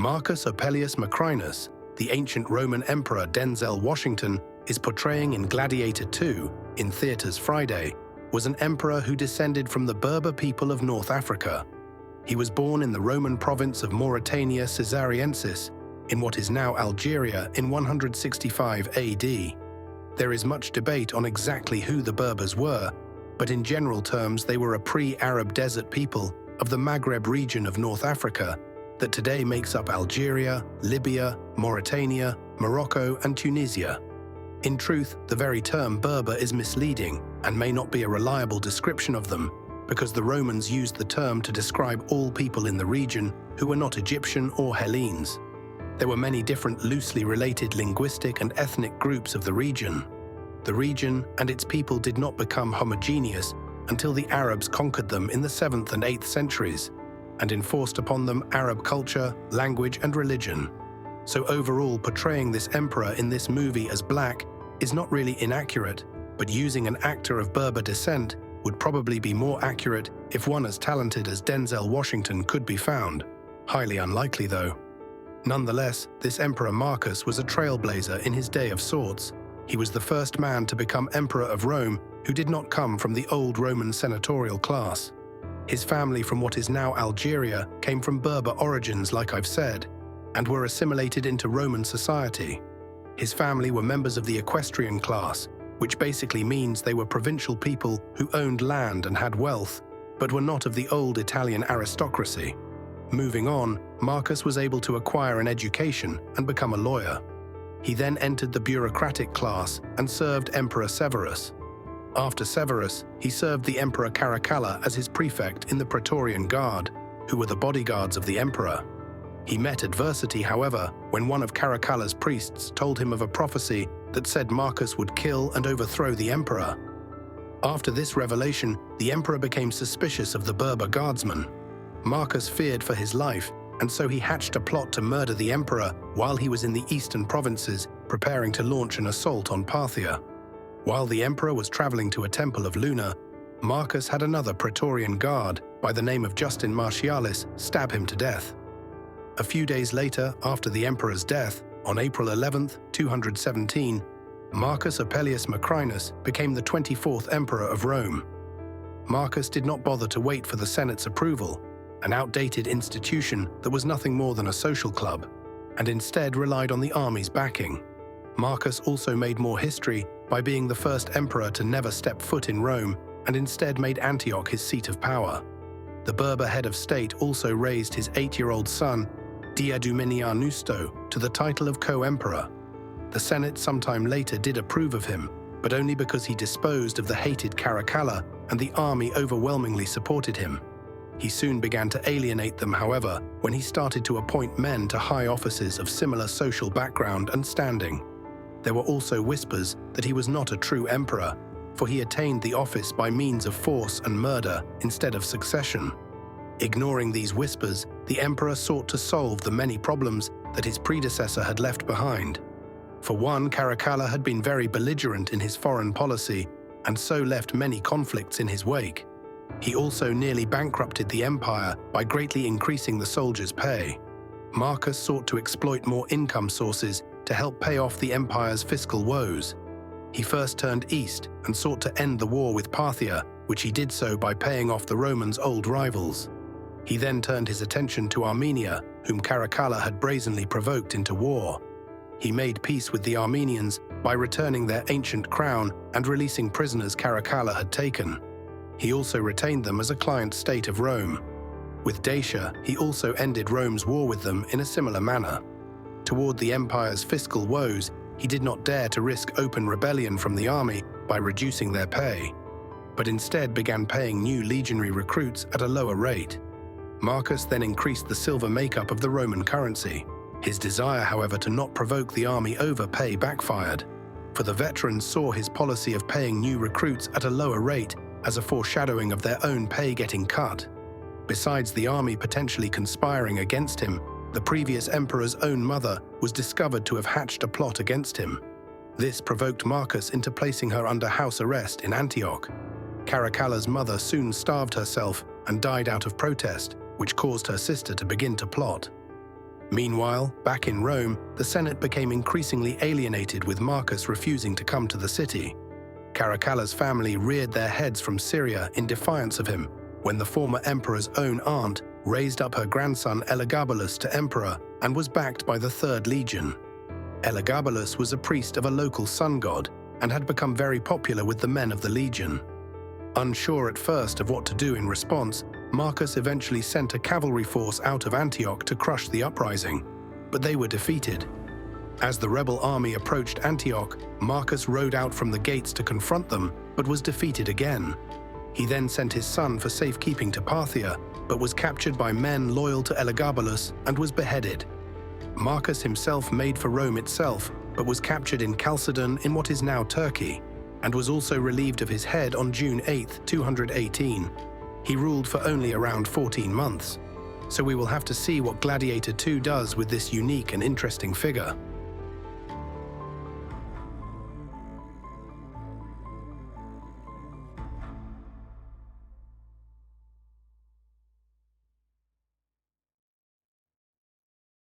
Marcus Aurelius Macrinus, the ancient Roman Emperor Denzel Washington, is portraying in Gladiator 2 in theaters Friday, was an emperor who descended from the Berber people of North Africa. He was born in the Roman province of Mauritania Caesariensis, in what is now Algeria, in 165 AD. There is much debate on exactly who the Berbers were, but in general terms they were a pre-Arab desert people of the Maghreb region of North Africa that today makes up Algeria, Libya, Mauritania, Morocco, and Tunisia. In truth, the very term Berber is misleading and may not be a reliable description of them, because the Romans used the term to describe all people in the region who were not Egyptian or Hellenes. There were many different loosely related linguistic and ethnic groups of the region. The region and its people did not become homogeneous until the Arabs conquered them in the 7th and 8th centuries and enforced upon them Arab culture, language, and religion. So overall, portraying this emperor in this movie as black is not really inaccurate, but using an actor of Berber descent would probably be more accurate if one as talented as Denzel Washington could be found. Highly unlikely though. Nonetheless, this Emperor Marcus was a trailblazer in his day of sorts. He was the first man to become Emperor of Rome who did not come from the old Roman senatorial class. His family from what is now Algeria came from Berber origins, like I've said, and were assimilated into Roman society. His family were members of the equestrian class, which basically means they were provincial people who owned land and had wealth, but were not of the old Italian aristocracy. Moving on, Marcus was able to acquire an education and become a lawyer. He then entered the bureaucratic class and served Emperor Severus. After Severus, he served the Emperor Caracalla as his prefect in the Praetorian Guard, who were the bodyguards of the emperor. He met adversity, however, when one of Caracalla's priests told him of a prophecy that said Marcus would kill and overthrow the emperor. After this revelation, the emperor became suspicious of the Berber guardsmen. Marcus feared for his life, and so he hatched a plot to murder the emperor while he was in the eastern provinces preparing to launch an assault on Parthia. While the emperor was traveling to a temple of Luna, Marcus had another Praetorian guard by the name of Justin Martialis stab him to death. A few days later, after the emperor's death, on April 11th, 217, Marcus Aurelius Macrinus became the 24th emperor of Rome. Marcus did not bother to wait for the Senate's approval, an outdated institution that was nothing more than a social club, and instead relied on the army's backing. Marcus also made more history by being the first emperor to never step foot in Rome and instead made Antioch his seat of power. The Berber head of state also raised his 8-year-old son, Diadumenianusto, to the title of co-emperor. The Senate sometime later did approve of him, but only because he disposed of the hated Caracalla and the army overwhelmingly supported him. He soon began to alienate them, however, when he started to appoint men to high offices of similar social background and standing. There were also whispers that he was not a true emperor, for he attained the office by means of force and murder instead of succession. Ignoring these whispers, the emperor sought to solve the many problems that his predecessor had left behind. For one, Caracalla had been very belligerent in his foreign policy and so left many conflicts in his wake. He also nearly bankrupted the empire by greatly increasing the soldiers' pay. Marcus sought to exploit more income sources to help pay off the empire's fiscal woes. He first turned east and sought to end the war with Parthia, which he did so by paying off the Romans' old rivals. He then turned his attention to Armenia, whom Caracalla had brazenly provoked into war. He made peace with the Armenians by returning their ancient crown and releasing prisoners Caracalla had taken. He also retained them as a client state of Rome. With Dacia, he also ended Rome's war with them in a similar manner. Toward the empire's fiscal woes, he did not dare to risk open rebellion from the army by reducing their pay, but instead began paying new legionary recruits at a lower rate. Marcus then increased the silver makeup of the Roman currency. His desire, however, to not provoke the army overpay backfired, for the veterans saw his policy of paying new recruits at a lower rate as a foreshadowing of their own pay getting cut. Besides the army potentially conspiring against him, the previous emperor's own mother was discovered to have hatched a plot against him. This provoked Marcus into placing her under house arrest in Antioch. Caracalla's mother soon starved herself and died out of protest, which caused her sister to begin to plot. Meanwhile, back in Rome, the Senate became increasingly alienated with Marcus refusing to come to the city. Caracalla's family reared their heads from Syria in defiance of him when the former emperor's own aunt raised up her grandson Elagabalus to emperor and was backed by the Third Legion. Elagabalus was a priest of a local sun god and had become very popular with the men of the legion. Unsure at first of what to do in response, Marcus eventually sent a cavalry force out of Antioch to crush the uprising, but they were defeated. As the rebel army approached Antioch, Marcus rode out from the gates to confront them, but was defeated again. He then sent his son for safekeeping to Parthia, but was captured by men loyal to Elagabalus and was beheaded. Marcus himself made for Rome itself, but was captured in Chalcedon in what is now Turkey, and was also relieved of his head on June 8, 218. He ruled for only around 14 months, so we will have to see what Gladiator 2 does with this unique and interesting figure.